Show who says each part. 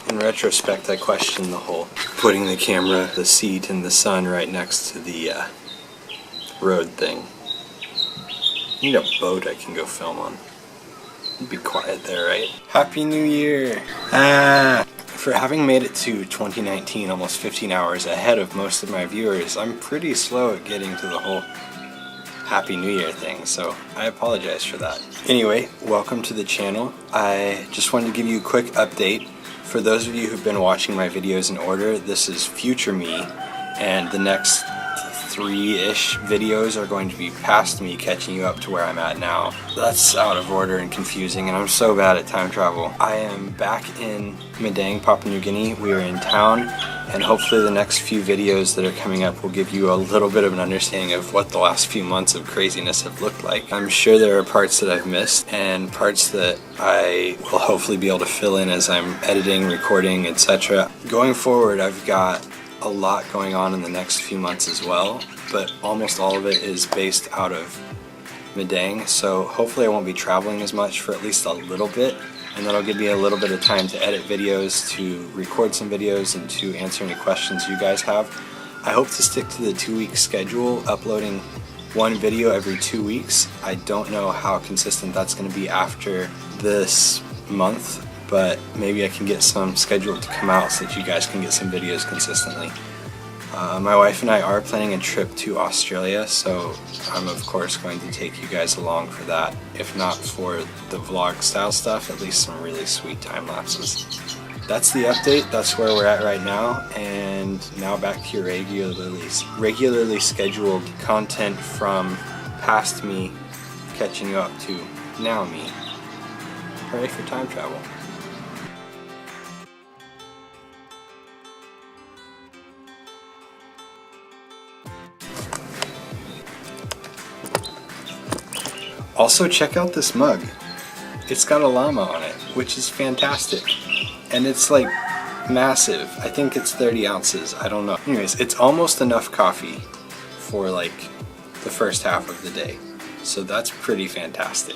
Speaker 1: In retrospect, I questioned the whole putting the camera, the seat, and the sun right next to the road thing. I need a boat I can go film on. Be quiet there, right? Happy New Year! For having made it to 2019 almost 15 hours ahead of most of my viewers, I'm pretty slow at getting to the whole Happy New Year thing, so I apologize for that. Anyway, welcome to the channel. I just wanted to give you a quick update. For those of you who've been watching my videos in order, this is future me, and the next 3-ish videos are going to be past me catching you up to where I'm at now. That's out of order and confusing, and I'm so bad at time travel. I am back in Madang, Papua New Guinea. We are in town, and hopefully the next few videos that are coming up will give you a little bit of an understanding of what the last few months of craziness have looked like. I'm sure there are parts that I've missed, and parts that I will hopefully be able to fill in as I'm editing, recording, etc. Going forward, I've got a lot going on in the next few months as well, but almost all of it is based out of Madang, so hopefully I won't be traveling as much for at least a little bit, and that'll give me a little bit of time to edit videos, to record some videos, and to answer any questions you guys have. I hope to stick to the 2-week schedule, uploading one video every 2 weeks. I don't know how consistent that's going to be after this month, but maybe I can get some scheduled to come out so that you guys can get some videos consistently. My wife and I are planning a trip to Australia, so I'm of course going to take you guys along for that. If not for the vlog style stuff, at least some really sweet time lapses. That's the update, that's where we're at right now, and now back to your regularly scheduled content from past me catching you up to now me. Hooray for time travel. Also, check out this mug. It's got a llama on it, which is fantastic. And it's like massive. I think it's 30 ounces. I don't know. Anyways, it's almost enough coffee for like the first half of the day. So that's pretty fantastic.